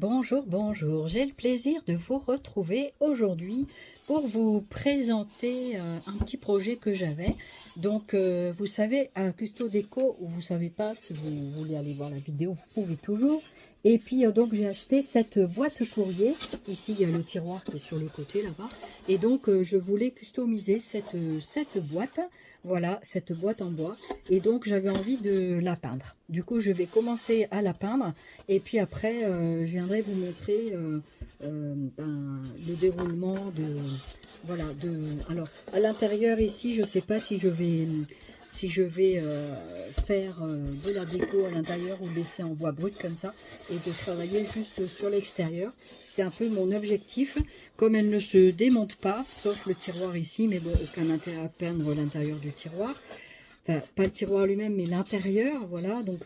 Bonjour, bonjour, j'ai le plaisir de vous retrouver aujourd'hui pour vous présenter un petit projet que j'avais. Donc vous savez, à Custo Déco, ou vous savez pas, si vous voulez aller voir la vidéo, vous pouvez toujours. Et puis donc j'ai acheté cette boîte courrier, ici il y a le tiroir qui est sur le côté là-bas. Et donc je voulais customiser cette boîte. Voilà, cette boîte en bois. Et donc, j'avais envie de la peindre. Du coup, je vais commencer à la peindre. Et puis après, je viendrai vous montrer le déroulement de... Voilà, alors, à l'intérieur ici, je ne sais pas si je vais faire de la déco à l'intérieur ou laisser en bois brut comme ça et de travailler juste sur l'extérieur. C'était un peu mon objectif. Comme elle ne se démonte pas, sauf le tiroir ici, mais bon, aucun intérêt à peindre l'intérieur du tiroir. Enfin, pas le tiroir lui-même, mais l'intérieur, voilà. Donc,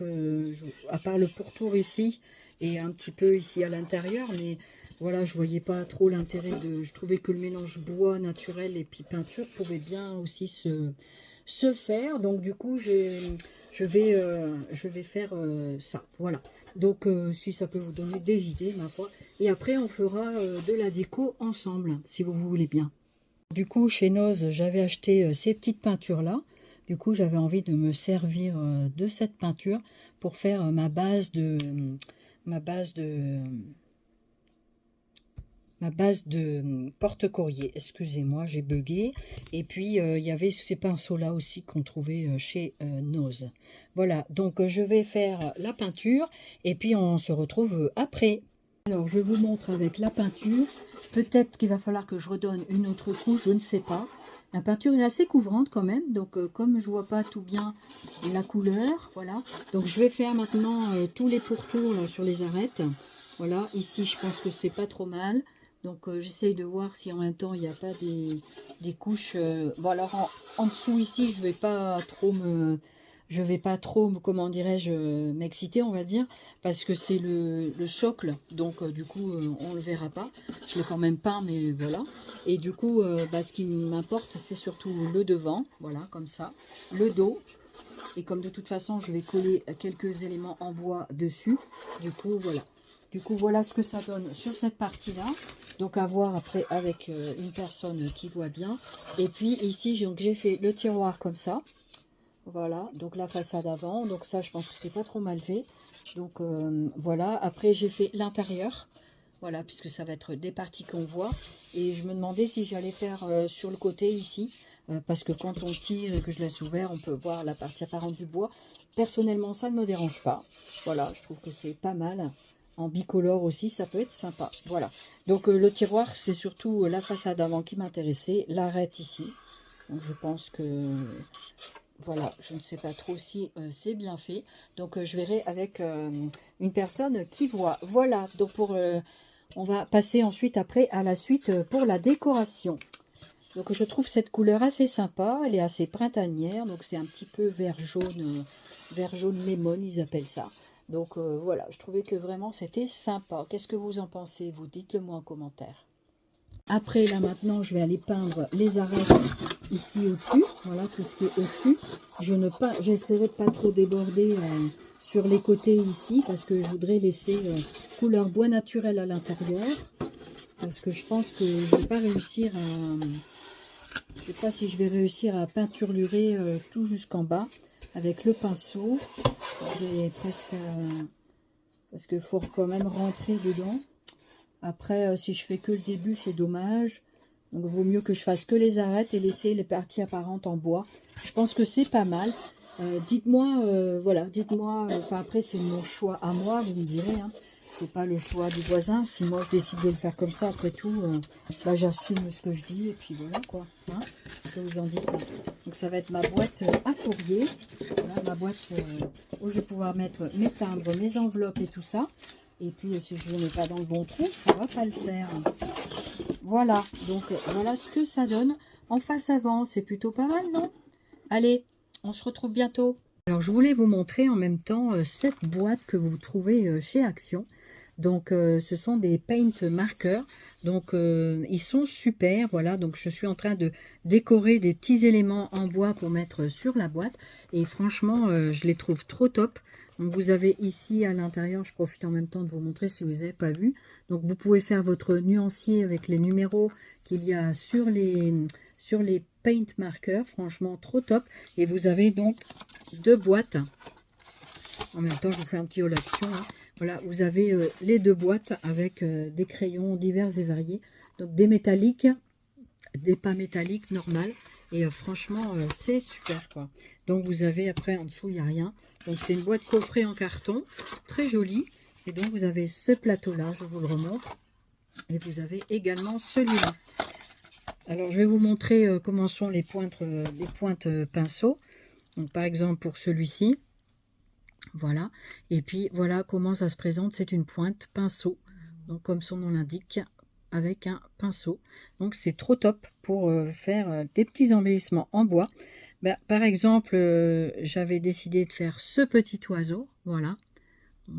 à part le pourtour ici et un petit peu ici à l'intérieur, mais voilà, je voyais pas trop l'intérêt de... Je trouvais que le mélange bois naturel et puis peinture pouvait bien aussi se faire. Donc du coup je vais faire ça, voilà. Donc si ça peut vous donner des idées, ma foi, et après on fera de la déco ensemble si vous voulez bien. Du coup chez Noz j'avais acheté ces petites peintures là. Du coup j'avais envie de me servir de cette peinture pour faire ma base de porte-courrier. Excusez-moi, j'ai bugué. Et puis, il y avait ces pinceaux-là aussi qu'on trouvait chez Noz. Voilà, donc je vais faire la peinture et puis on se retrouve après. Alors, je vous montre avec la peinture. Peut-être qu'il va falloir que je redonne une autre couche, je ne sais pas. La peinture est assez couvrante quand même, donc comme je vois pas tout bien la couleur, voilà. Donc, je vais faire maintenant tous les pourtours là, sur les arêtes. Voilà, ici, je pense que c'est pas trop mal. Donc j'essaye de voir si en même temps il n'y a pas des couches. Bon alors en dessous ici je vais pas trop comment dirais-je m'exciter on va dire parce que c'est le socle donc du coup on le verra pas. Je l'ai quand même peint mais voilà. Et du coup ce qui m'importe c'est surtout le devant, voilà comme ça, le dos. Et comme de toute façon je vais coller quelques éléments en bois dessus, du coup voilà. Du coup, voilà ce que ça donne sur cette partie-là. Donc, à voir après avec une personne qui voit bien. Et puis, ici, j'ai fait le tiroir comme ça. Voilà, donc la façade avant. Donc, ça, je pense que c'est pas trop mal fait. Donc, voilà. Après, j'ai fait l'intérieur. Voilà, puisque ça va être des parties qu'on voit. Et je me demandais si j'allais faire sur le côté ici. Parce que quand on tire et que je laisse ouvert, on peut voir la partie apparente du bois. Personnellement, ça ne me dérange pas. Voilà, je trouve que c'est pas mal. En bicolore aussi, ça peut être sympa. Voilà. Donc le tiroir, c'est surtout la façade avant qui m'intéressait. L'arête ici. Donc je pense que... Voilà, je ne sais pas trop si c'est bien fait. Donc je verrai avec une personne qui voit. Voilà, donc on va passer ensuite après à la suite pour la décoration. Donc je trouve cette couleur assez sympa. Elle est assez printanière. Donc c'est un petit peu vert jaune lemon, ils appellent ça. Donc voilà, je trouvais que vraiment c'était sympa. Qu'est-ce que vous en pensez, vous? Dites-le moi en commentaire. Après, là maintenant, je vais aller peindre les arêtes ici au-dessus. Voilà, tout ce qui est au-dessus. J'essaierai de pas trop déborder sur les côtés ici, parce que je voudrais laisser couleur bois naturel à l'intérieur. Parce que je pense que je vais pas réussir à... Je sais pas si je vais réussir à peinturlurer tout jusqu'en bas avec le pinceau. J'ai presque... parce qu'il faut quand même rentrer dedans. Après, si je fais que le début, c'est dommage. Donc, il vaut mieux que je fasse que les arêtes et laisser les parties apparentes en bois. Je pense que c'est pas mal. Dites-moi, voilà, dites-moi. Enfin, après, c'est mon choix à moi, vous me direz. Hein. C'est pas le choix du voisin. Si moi, je décide de le faire comme ça, après tout, là, j'assume ce que je dis. Et puis, voilà, quoi. Hein, ce que vous en dites. Donc, ça va être ma boîte à courrier. Voilà, ma boîte où je vais pouvoir mettre mes timbres, mes enveloppes et tout ça. Et puis, si je ne le mets pas dans le bon trou, ça ne va pas le faire. Voilà, donc voilà ce que ça donne. En face avant, c'est plutôt pas mal, non? Allez, on se retrouve bientôt. Alors, je voulais vous montrer en même temps cette boîte que vous trouvez chez Action. Donc ce sont des paint marqueurs, donc ils sont super. Voilà, donc je suis en train de décorer des petits éléments en bois pour mettre sur la boîte, et franchement je les trouve trop top. Donc vous avez ici à l'intérieur, je profite en même temps de vous montrer si vous n'avez pas vu, donc vous pouvez faire votre nuancier avec les numéros qu'il y a sur les paint marqueurs, franchement trop top. Et vous avez donc deux boîtes. En même temps, je vous fais un petit haul action. Hein. Voilà, vous avez les deux boîtes avec des crayons divers et variés. Donc des métalliques, des pas métalliques, normal. Et franchement, c'est super quoi. Donc vous avez après en dessous, il n'y a rien. Donc c'est une boîte coffret en carton, très jolie. Et donc vous avez ce plateau-là, je vous le remontre. Et vous avez également celui-là. Alors je vais vous montrer comment sont les pointes pinceau. Donc par exemple pour celui-ci. Voilà, et puis voilà comment ça se présente. C'est une pointe pinceau, donc comme son nom l'indique, avec un pinceau. Donc c'est trop top pour faire des petits embellissements en bois. Par exemple, j'avais décidé de faire ce petit oiseau. Voilà,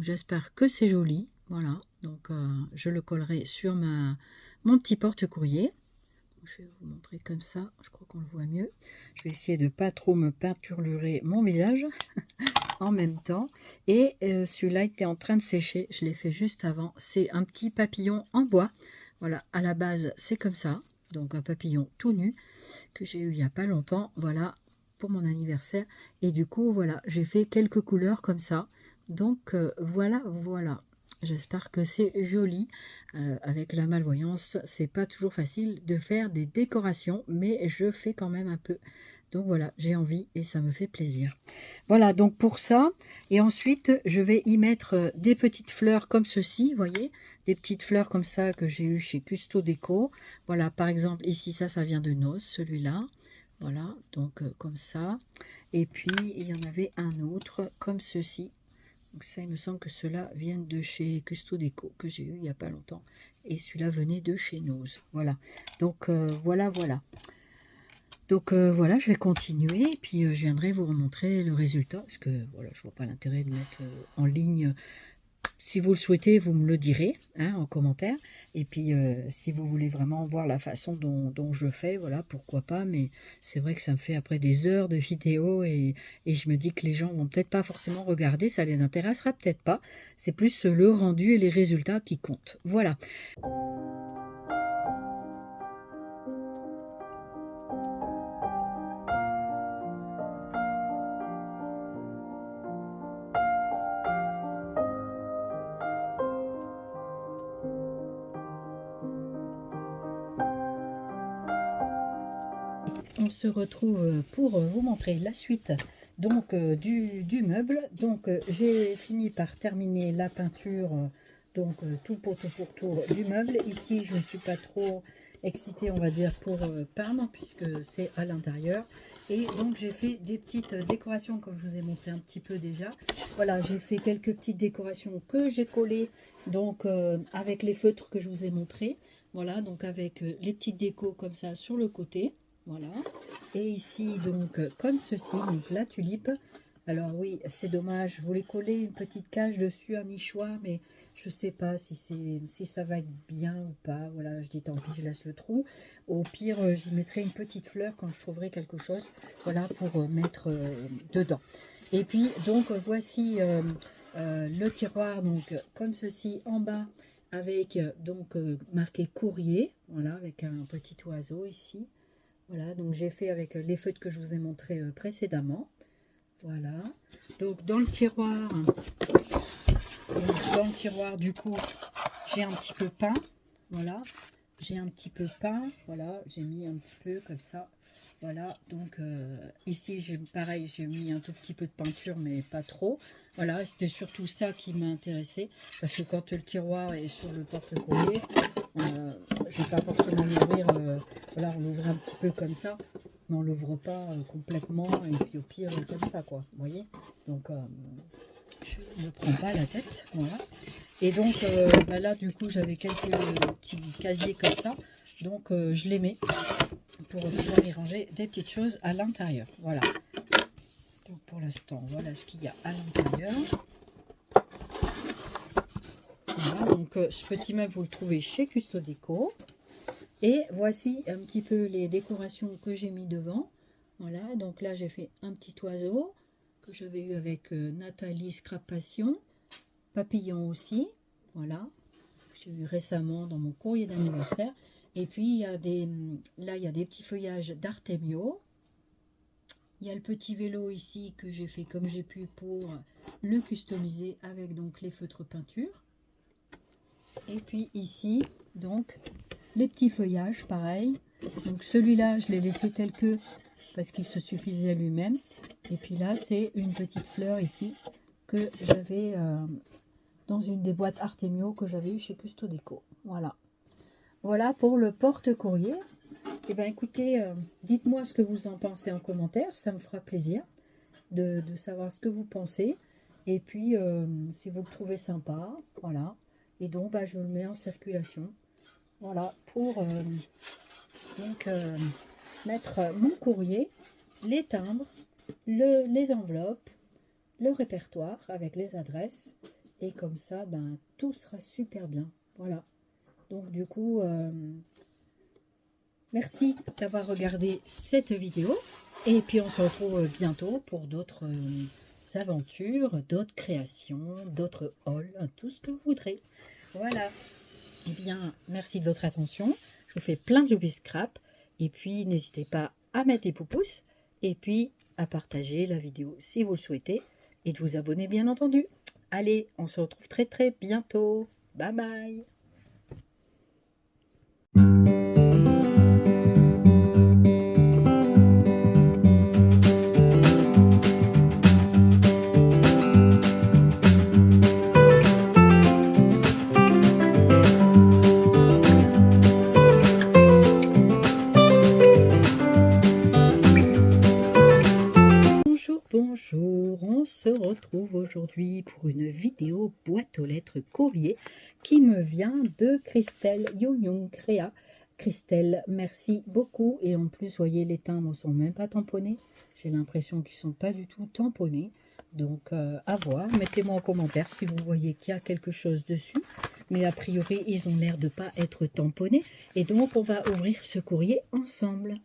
j'espère que c'est joli. Voilà, donc je le collerai sur mon petit porte-courrier. Je vais vous montrer comme ça, je crois qu'on le voit mieux. Je vais essayer de ne pas trop me peinturer mon visage en même temps. Et celui-là était en train de sécher, je l'ai fait juste avant. C'est un petit papillon en bois. Voilà, à la base c'est comme ça. Donc un papillon tout nu que j'ai eu il n'y a pas longtemps. Voilà, pour mon anniversaire. Et du coup, voilà, j'ai fait quelques couleurs comme ça. Donc voilà. J'espère que c'est joli. Avec la malvoyance, c'est pas toujours facile de faire des décorations, mais je fais quand même un peu. Donc voilà, j'ai envie et ça me fait plaisir. Voilà, donc pour ça. Et ensuite, je vais y mettre des petites fleurs comme ceci, vous voyez, des petites fleurs comme ça que j'ai eu chez Custo Déco. Voilà, par exemple, ici, ça vient de Noz, celui-là. Voilà, donc comme ça. Et puis, il y en avait un autre comme ceci. Donc ça, il me semble que ceux-là viennent de chez Custo Déco, que j'ai eu il n'y a pas longtemps. Et celui-là venait de chez Noz. Voilà. Donc voilà. Donc voilà, je vais continuer. Et puis je viendrai vous remontrer le résultat. Parce que voilà, je vois pas l'intérêt de mettre en ligne. Si vous le souhaitez, vous me le direz hein, en commentaire. Et puis, si vous voulez vraiment voir la façon dont je fais, voilà, pourquoi pas. Mais c'est vrai que ça me fait après des heures de vidéos et je me dis que les gens vont peut-être pas forcément regarder. Ça les intéressera peut-être pas. C'est plus le rendu et les résultats qui comptent. Voilà. On se retrouve pour vous montrer la suite donc du meuble. Donc j'ai fini par terminer la peinture, donc tout pour tour du meuble. Ici je ne suis pas trop excitée on va dire pour peindre puisque c'est à l'intérieur. Et donc j'ai fait des petites décorations comme je vous ai montré un petit peu déjà. Voilà, j'ai fait quelques petites décorations que j'ai collées donc avec les feutres que je vous ai montré. Voilà, donc avec les petites décos comme ça sur le côté. Voilà, et ici donc comme ceci, donc la tulipe. Alors oui, c'est dommage, je voulais coller une petite cage dessus, un nichoir, mais je sais pas si ça va être bien ou pas. Voilà, je dis tant pis, je laisse le trou. Au pire, j'y mettrai une petite fleur quand je trouverai quelque chose, voilà, pour mettre dedans. Et puis donc voici le tiroir, donc comme ceci en bas, avec donc marqué courrier, voilà, avec un petit oiseau ici. Voilà, donc j'ai fait avec les feutres que je vous ai montré précédemment. Voilà, donc dans le tiroir du coup, j'ai un petit peu peint. Voilà, j'ai un petit peu peint. Voilà, j'ai mis un petit peu comme ça. Voilà, donc ici, pareil, j'ai mis un tout petit peu de peinture, mais pas trop. Voilà, c'était surtout ça qui m'a intéressé. Parce que quand le tiroir est sur le porte-courrier, je ne vais pas forcément l'ouvrir. Voilà, on l'ouvre un petit peu comme ça, mais on l'ouvre pas complètement. Et puis au pire, comme ça, quoi. Vous voyez? Donc, je ne prends pas la tête. Voilà. Et donc, là, du coup, j'avais quelques petits casiers comme ça. Donc, je les mets pour pouvoir y ranger des petites choses à l'intérieur. Voilà. Donc pour l'instant, voilà ce qu'il y a à l'intérieur. Voilà, donc ce petit meuble, vous le trouvez chez Custo Déco. Et voici un petit peu les décorations que j'ai mis devant. Voilà, donc là j'ai fait un petit oiseau que j'avais eu avec Nathalie Scrap Passion. Papillon aussi, voilà. J'ai eu récemment dans mon courrier d'anniversaire. Et puis il y a là il y a des petits feuillages d'Artemio. Il y a le petit vélo ici que j'ai fait comme j'ai pu pour le customiser avec donc les feutres peinture. Et puis ici, donc, les petits feuillages, pareil. Donc celui-là, je l'ai laissé tel que, parce qu'il se suffisait lui-même. Et puis là, c'est une petite fleur ici, que j'avais dans une des boîtes Artemio que j'avais eu chez Custo Déco. Voilà. Voilà pour le porte-courrier. Et bien écoutez, dites-moi ce que vous en pensez en commentaire, ça me fera plaisir de savoir ce que vous pensez. Et puis, si vous le trouvez sympa, voilà. Et donc, bah, je le mets en circulation. Voilà, pour mettre mon courrier, les timbres, les enveloppes, le répertoire avec les adresses. Et comme ça, ben, tout sera super bien. Voilà. Donc, du coup, merci d'avoir regardé cette vidéo. Et puis, on se retrouve bientôt pour d'autres aventures, d'autres créations, d'autres hauls, tout ce que vous voudrez. Voilà. Eh bien, merci de votre attention. Je vous fais plein de jolis scrap. Et puis, n'hésitez pas à mettre des pouces. Et puis, à partager la vidéo si vous le souhaitez. Et de vous abonner, bien entendu. Allez, on se retrouve très très bientôt. Bye bye. Bonjour, on se retrouve aujourd'hui pour une vidéo boîte aux lettres courrier qui me vient de Christelle Young Créa. Christelle, merci beaucoup. Et en plus, voyez, les timbres ne sont même pas tamponnés. J'ai l'impression qu'ils ne sont pas du tout tamponnés. Donc, à voir. Mettez-moi en commentaire si vous voyez qu'il y a quelque chose dessus. Mais a priori, ils ont l'air de ne pas être tamponnés. Et donc, on va ouvrir ce courrier ensemble.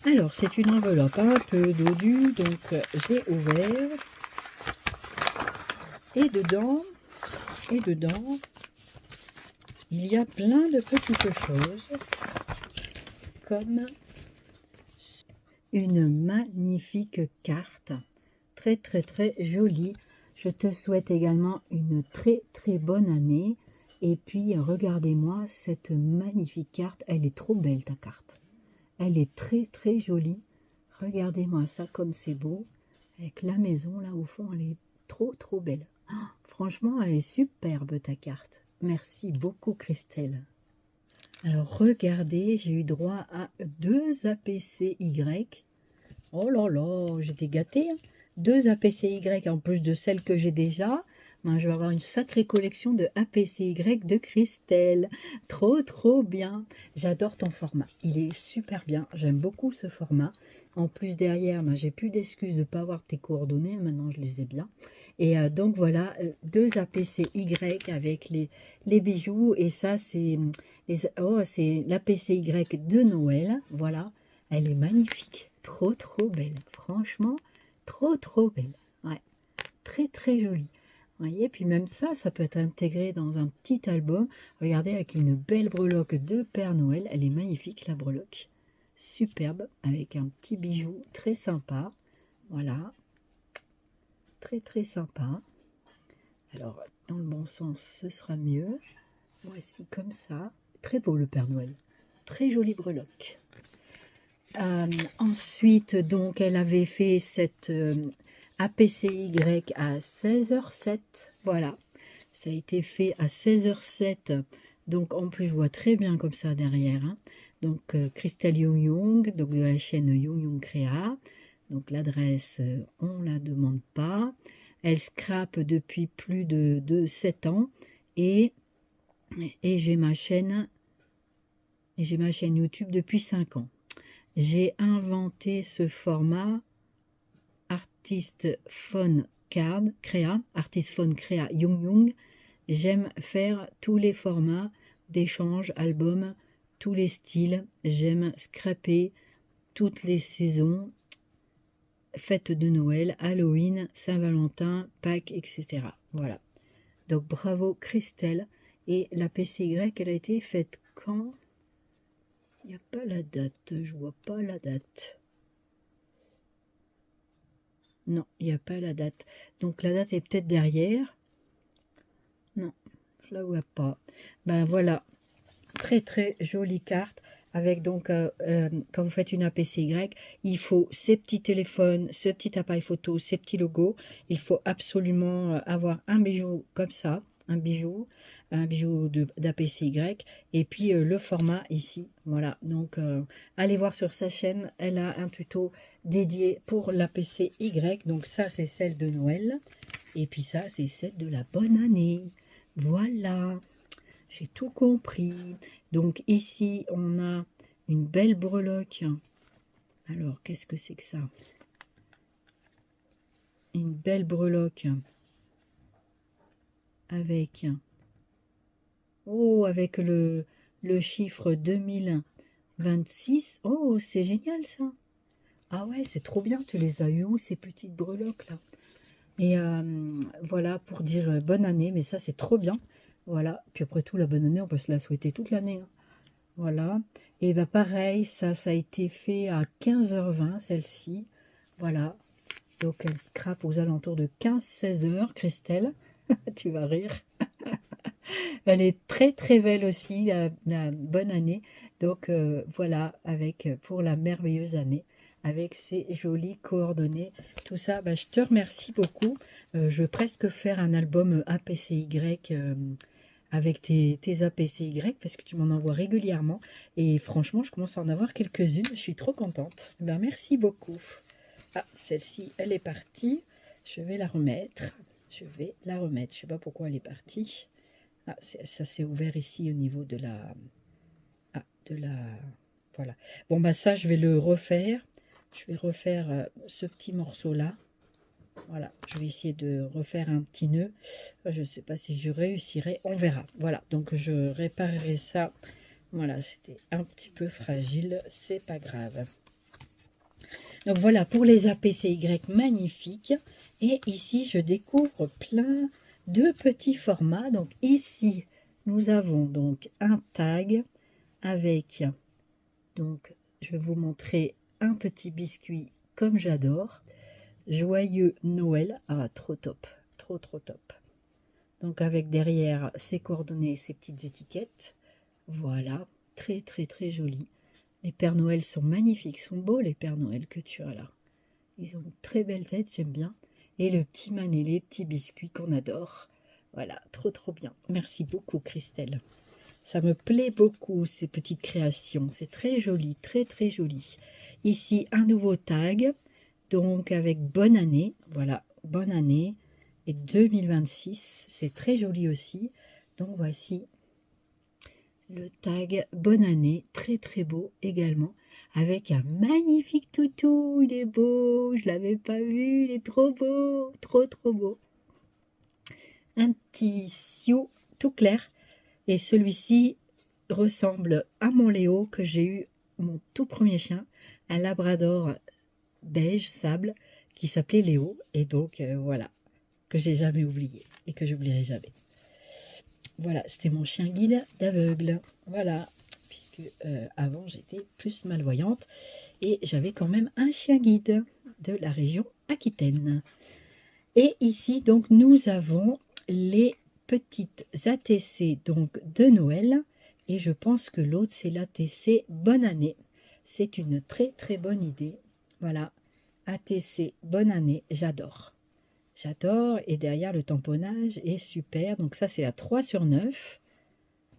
Alors, c'est une enveloppe un peu dodue, donc j'ai ouvert. Et dedans, il y a plein de petites choses, comme une magnifique carte, très très très jolie. Je te souhaite également une très très bonne année. Et puis, regardez-moi cette magnifique carte, elle est trop belle ta carte. Elle est très très jolie. Regardez-moi ça comme c'est beau. Avec la maison là au fond, elle est trop trop belle. Oh, franchement, elle est superbe ta carte. Merci beaucoup Christelle. Alors regardez, j'ai eu droit à 2 APCY. Oh là là, j'étais gâtée. Hein. 2 APCY en plus de celles que j'ai déjà. Ben, je vais avoir une sacrée collection de APCY de Christelle. Trop, trop bien. J'adore ton format. Il est super bien. J'aime beaucoup ce format. En plus, derrière, ben, j'ai plus d'excuses de ne pas avoir tes coordonnées. Maintenant, je les ai bien. Et donc, voilà, 2 APCY avec les bijoux. Et ça, c'est l'APCY de Noël. Voilà. Elle est magnifique. Trop, trop belle. Franchement, trop, trop belle. Ouais. Très, très jolie. Vous voyez, puis même ça peut être intégré dans un petit album. Regardez, avec une belle breloque de Père Noël. Elle est magnifique, la breloque. Superbe, avec un petit bijou très sympa. Voilà. Très, très sympa. Alors, dans le bon sens, ce sera mieux. Voici comme ça. Très beau, le Père Noël. Très jolie breloque. Ensuite, donc, elle avait fait cette... APCY à 16h07, voilà, ça a été fait à 16h07, donc en plus je vois très bien comme ça derrière, hein. Donc Christelle Young, donc de la chaîne Young Créa, donc l'adresse on la demande pas, elle scrape depuis plus de 7 ans, et j'ai ma chaîne YouTube depuis 5 ans. J'ai inventé ce format Artist Phone Card, Créa, Artist Phone Créa Young. J'aime faire tous les formats d'échange, albums, tous les styles. J'aime scraper toutes les saisons, fête de Noël, Halloween, Saint-Valentin, Pâques, etc. Voilà. Donc bravo Christelle. Et la PCY, elle a été faite quand? Il n'y a pas la date, je vois pas la date. Non, il n'y a pas la date. Donc la date est peut-être derrière. Non, je la vois pas. Ben voilà, très très jolie carte. Avec donc, quand vous faites une APCY, il faut ces petits téléphones, ce petit appareil photo, ces petits logos. Il faut absolument avoir un bijou comme ça, un bijou d'APCY. Et puis le format ici, voilà. Donc, allez voir sur sa chaîne, elle a un tuto dédié pour l'APCY. Donc ça, c'est celle de Noël. Et puis ça, c'est celle de la bonne année. Voilà. J'ai tout compris. Donc ici, on a une belle breloque. Alors, qu'est-ce que c'est que ça? Une belle breloque avec, oh, avec le chiffre 2026. Oh, c'est génial ça. Ah ouais, c'est trop bien. Tu les as eu où, ces petites breloques là? Et voilà, pour dire bonne année. Mais ça, c'est trop bien. Voilà. Puis après tout, la bonne année, on peut se la souhaiter toute l'année, hein. Voilà. Et bah pareil, ça a été fait à 15h20, celle-ci. Voilà. Donc elle scrape aux alentours de 15-16h, Christelle. Tu vas rire. Elle est très très belle aussi, la bonne année. Donc voilà, avec pour la merveilleuse année, avec ces jolies coordonnées. Tout ça, bah, je te remercie beaucoup. Je vais presque faire un album APCY avec tes APCY parce que tu m'en envoies régulièrement. Et franchement, je commence à en avoir quelques-unes. Je suis trop contente. Ben, merci beaucoup. Ah, celle-ci, elle est partie. Je vais la remettre. Je vais la remettre. Je ne sais pas pourquoi elle est partie. Ah, ça s'est ouvert ici au niveau de la... Ah, de la... Voilà. Bon, bah ça, je vais le refaire. Je vais refaire ce petit morceau-là. Voilà, je vais essayer de refaire un petit nœud. Je ne sais pas si je réussirai, on verra. Voilà, donc je réparerai ça. Voilà, c'était un petit peu fragile, c'est pas grave. Donc voilà, pour les APCY magnifiques. Et ici, je découvre plein de petits formats. Donc ici, nous avons donc un tag avec, donc je vais vous montrer un petit biscuit comme j'adore. Joyeux Noël. Ah, trop top. Trop, trop top. Donc, avec derrière ses coordonnées et ses petites étiquettes. Voilà. Très, très, très joli. Les Pères Noël sont magnifiques. Sont beaux, les Pères Noël que tu as là. Ils ont une très belle tête, j'aime bien. Et le petit manet, les petits biscuits qu'on adore. Voilà, trop, trop bien. Merci beaucoup, Christelle. Ça me plaît beaucoup, ces petites créations. C'est très joli, très, très joli. Ici, un nouveau tag. Donc avec bonne année, voilà, bonne année et 2026, c'est très joli aussi. Donc voici le tag bonne année, très très beau également, avec un magnifique toutou, il est beau, je l'avais pas vu, il est trop beau, trop trop beau. Un petit sioux tout clair et celui-ci ressemble à mon Léo que j'ai eu, mon tout premier chien, un labrador beige sable qui s'appelait Léo et donc voilà, que j'ai jamais oublié et que j'oublierai jamais. Voilà, c'était mon chien guide d'aveugle. Voilà, puisque avant j'étais plus malvoyante et j'avais quand même un chien guide de la région Aquitaine. Et ici donc nous avons les petites ATC donc de Noël et je pense que l'autre c'est l'ATC bonne année. C'est une très très bonne idée. Voilà, ATC bonne année, j'adore. J'adore et derrière le tamponnage est super. Donc ça c'est la 3/9.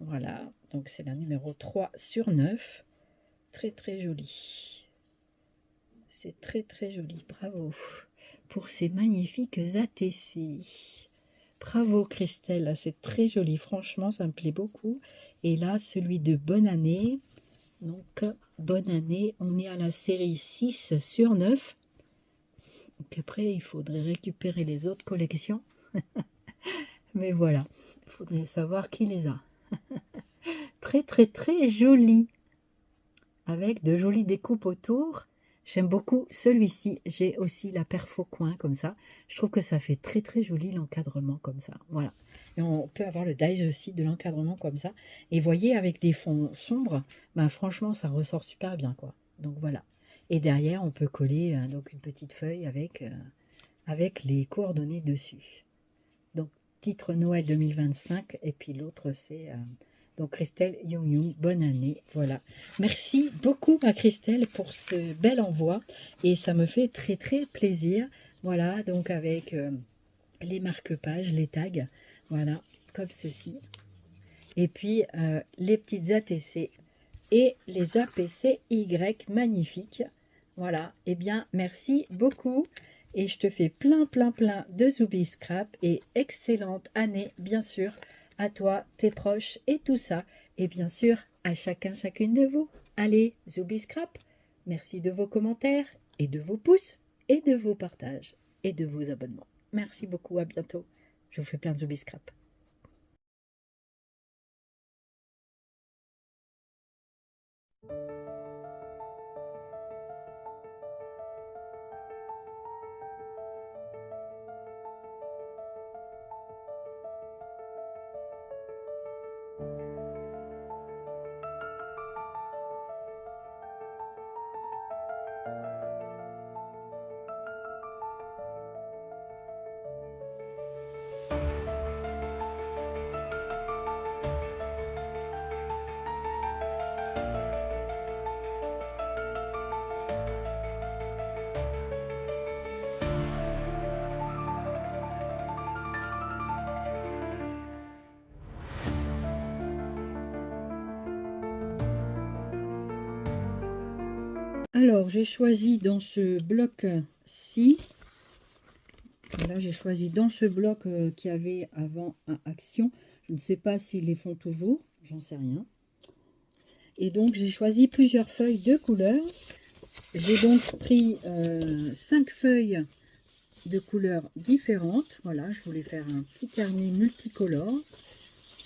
Voilà, donc c'est la numéro 3/9. Très très joli. C'est très très joli, bravo pour ces magnifiques ATC. Bravo Christelle, c'est très joli, franchement ça me plaît beaucoup. Et là celui de bonne année, donc bonne année, on est à la série 6/9. Donc après il faudrait récupérer les autres collections. Mais voilà, Il faudrait savoir qui les a. Très très très joli. Avec de jolies découpes autour. J'aime beaucoup celui-ci. J'ai aussi la perfo coin comme ça. Je trouve que ça fait très très joli l'encadrement comme ça. Voilà. Et on peut avoir le die aussi de l'encadrement comme ça. Et voyez, avec des fonds sombres, ben franchement, ça ressort super bien, quoi. Donc voilà. Et derrière, on peut coller donc une petite feuille avec les coordonnées dessus. Donc, titre Noël 2025. Et puis l'autre, c'est... donc Christelle Young Young, bonne année, voilà. Merci beaucoup à Christelle pour ce bel envoi et ça me fait très très plaisir. Voilà, donc avec les marque-pages, les tags, voilà, comme ceci. Et puis les petites ATC et les APCY magnifiques. Voilà, et bien merci beaucoup et je te fais plein de Zoubi Scrap et excellente année bien sûr à toi, tes proches et tout ça. Et bien sûr, à chacune de vous. Allez, Zoubi Scrap, merci de vos commentaires et de vos pouces et de vos partages et de vos abonnements. Merci beaucoup, à bientôt. Je vous fais plein de Zoubi Scrap. Alors, j'ai choisi dans ce bloc-ci, voilà, j'ai choisi dans ce bloc qu'il y avait avant un Action. Je ne sais pas s'ils les font toujours, j'en sais rien. Et donc, j'ai choisi plusieurs feuilles de couleurs. J'ai donc pris 5 feuilles de couleurs différentes. Voilà, je voulais faire un petit carnet multicolore.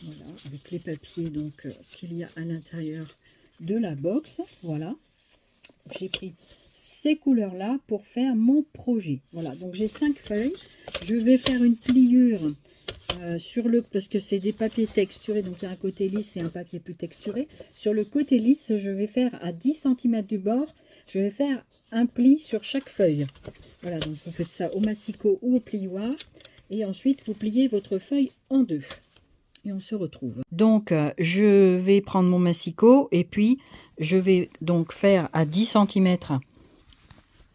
Voilà, avec les papiers donc qu'il y a à l'intérieur de la box. Voilà. J'ai pris ces couleurs là pour faire mon projet. Voilà, donc j'ai 5 feuilles. Je vais faire une pliure sur le, parce que c'est des papiers texturés, donc il y a un côté lisse et un papier plus texturé. Sur le côté lisse, je vais faire à 10 cm du bord, je vais faire un pli sur chaque feuille. Voilà, donc vous faites ça au massicot ou au plioir et ensuite vous pliez votre feuille en deux. Et on se retrouve. Donc, je vais prendre mon massicot et puis je vais donc faire à 10 cm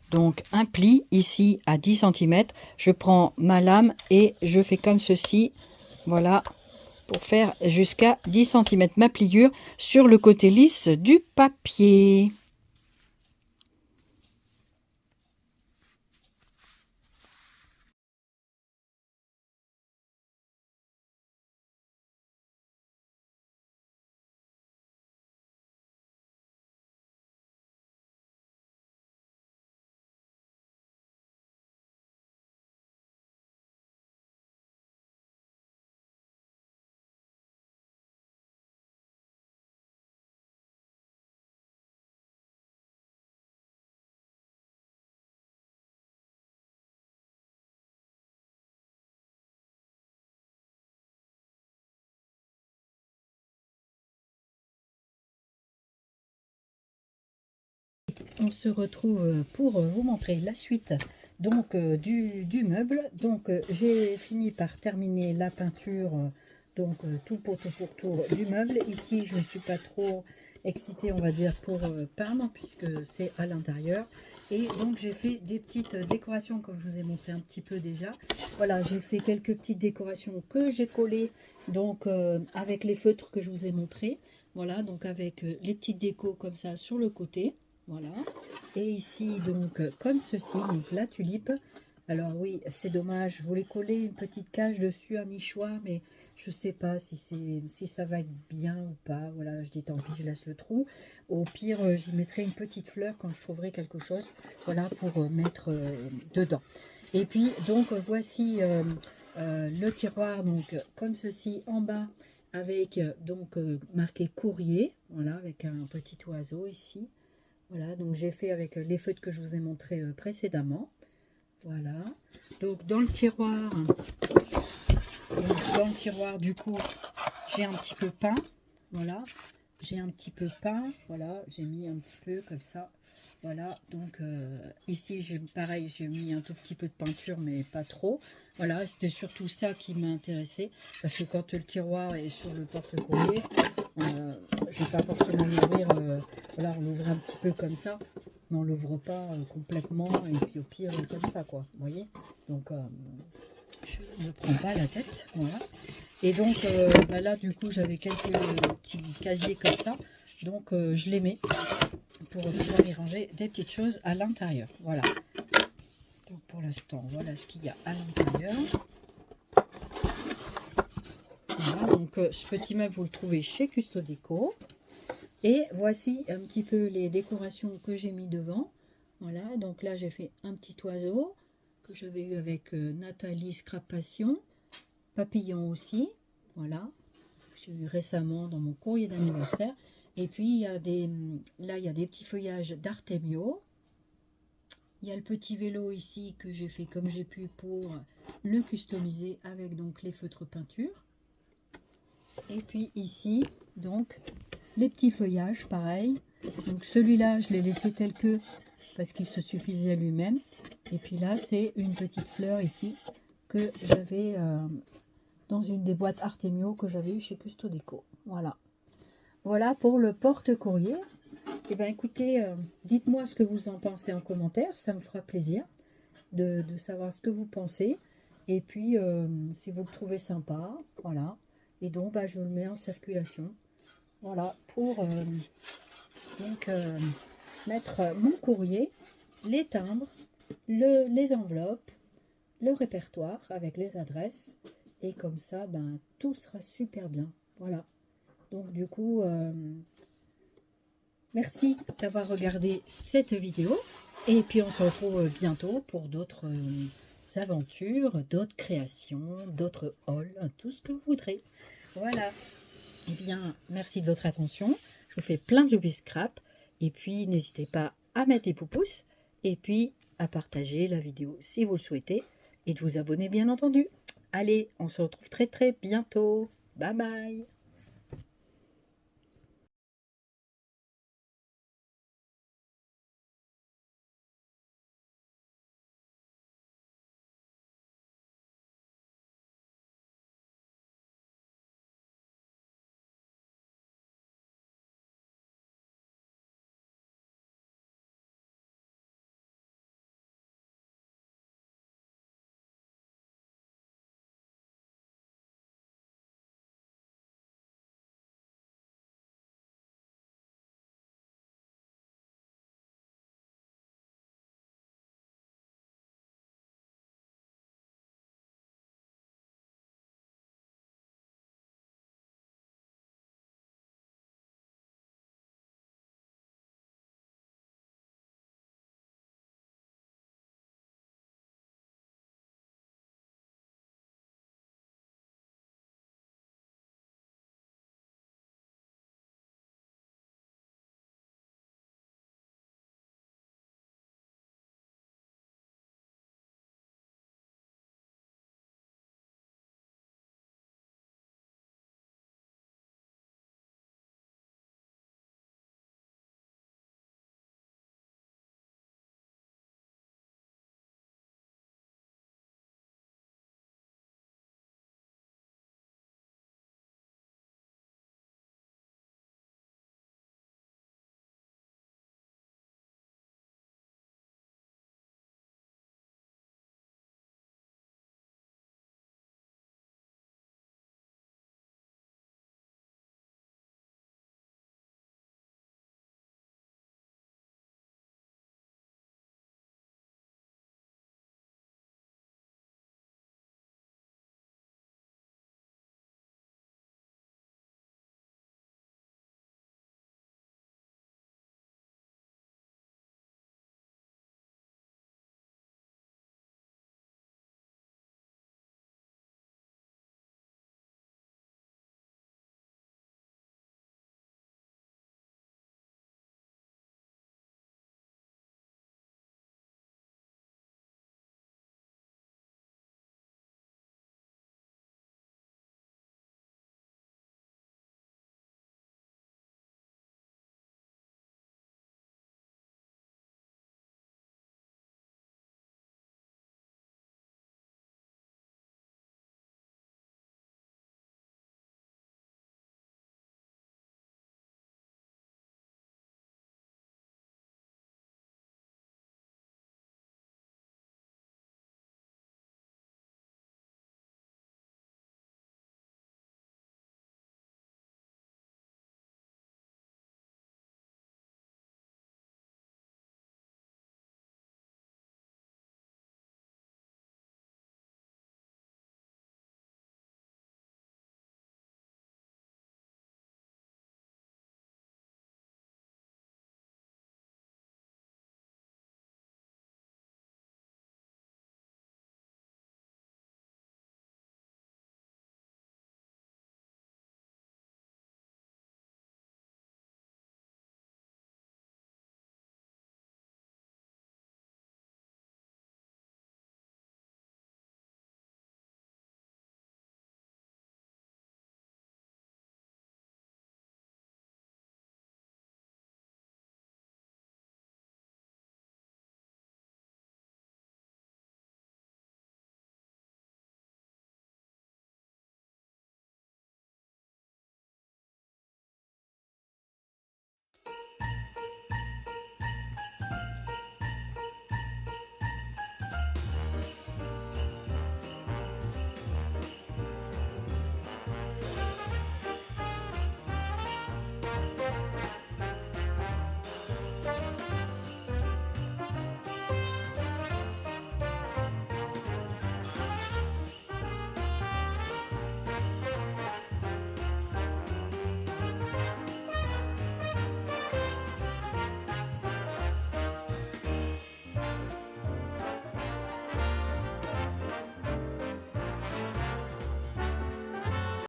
donc un pli ici à 10 cm. Je prends ma lame et je fais comme ceci. Voilà, pour faire jusqu'à 10 cm ma pliure sur le côté lisse du papier. On se retrouve pour vous montrer la suite donc du meuble. Donc j'ai fini par terminer la peinture donc tout pour tour du meuble. Ici je ne suis pas trop excitée on va dire pour peindre puisque c'est à l'intérieur. Et donc j'ai fait des petites décorations comme je vous ai montré un petit peu déjà. Voilà, j'ai fait quelques petites décorations que j'ai collées donc avec les feutres que je vous ai montré. Voilà, donc avec les petites décos comme ça sur le côté. Voilà, et ici donc comme ceci, donc la tulipe. Alors oui, c'est dommage, je voulais coller une petite cage dessus, un nichoir, mais je sais pas si ça va être bien ou pas. Voilà, je dis tant pis, je laisse le trou. Au pire, j'y mettrai une petite fleur quand je trouverai quelque chose, voilà, pour mettre dedans. Et puis donc voici le tiroir, donc comme ceci en bas, avec donc marqué courrier, voilà, avec un petit oiseau ici. Voilà, donc j'ai fait avec les feutres que je vous ai montré précédemment. Voilà, donc dans le tiroir, du coup, j'ai un petit peu peint. Voilà, j'ai un petit peu peint. Voilà, j'ai mis un petit peu comme ça. Voilà, donc ici, pareil, j'ai mis un tout petit peu de peinture, mais pas trop. Voilà, c'était surtout ça qui m'a intéressé, parce que quand le tiroir est sur le porte-courrier, je ne vais pas forcément l'ouvrir. Voilà, on l'ouvre un petit peu comme ça, mais on l'ouvre pas complètement, et puis au pire, comme ça, quoi. Vous voyez? Donc, je ne prends pas la tête, voilà. Et donc, bah là, du coup, j'avais quelques petits casiers comme ça, donc je les mets pour pouvoir y ranger des petites choses à l'intérieur. Voilà. Donc pour l'instant, voilà ce qu'il y a à l'intérieur. Voilà, donc ce petit meuble, vous le trouvez chez Custo-Déco. Et voici un petit peu les décorations que j'ai mis devant. Voilà, donc là j'ai fait un petit oiseau que j'avais eu avec Nathalie Scrap Passion. Papillon aussi, voilà. J'ai eu récemment dans mon courrier d'anniversaire. Et puis il y a là il y a des petits feuillages d'Artemio. Il y a le petit vélo ici que j'ai fait comme j'ai pu pour le customiser avec donc les feutres peinture. Et puis ici donc les petits feuillages pareil. Donc celui-là je l'ai laissé tel que parce qu'il se suffisait lui-même. Et puis là c'est une petite fleur ici que j'avais dans une des boîtes Artemio que j'avais eu chez Custo-Déco. Voilà. Voilà pour le porte-courrier. Eh bien écoutez, dites-moi ce que vous en pensez en commentaire, ça me fera plaisir de savoir ce que vous pensez. Et puis si vous le trouvez sympa, voilà. Et donc bah, je le mets en circulation. Voilà, pour donc mettre mon courrier, les timbres, les enveloppes, le répertoire avec les adresses. Et comme ça, ben, tout sera super bien. Voilà. Donc du coup, merci d'avoir regardé cette vidéo. Et puis on se retrouve bientôt pour d'autres aventures, d'autres créations, d'autres hauls, tout ce que vous voudrez. Voilà. Eh bien, merci de votre attention. Je vous fais plein de jolis scrap. Et puis, n'hésitez pas à mettre des pouces. Et puis, à partager la vidéo si vous le souhaitez. Et de vous abonner, bien entendu. Allez, on se retrouve très très bientôt. Bye bye.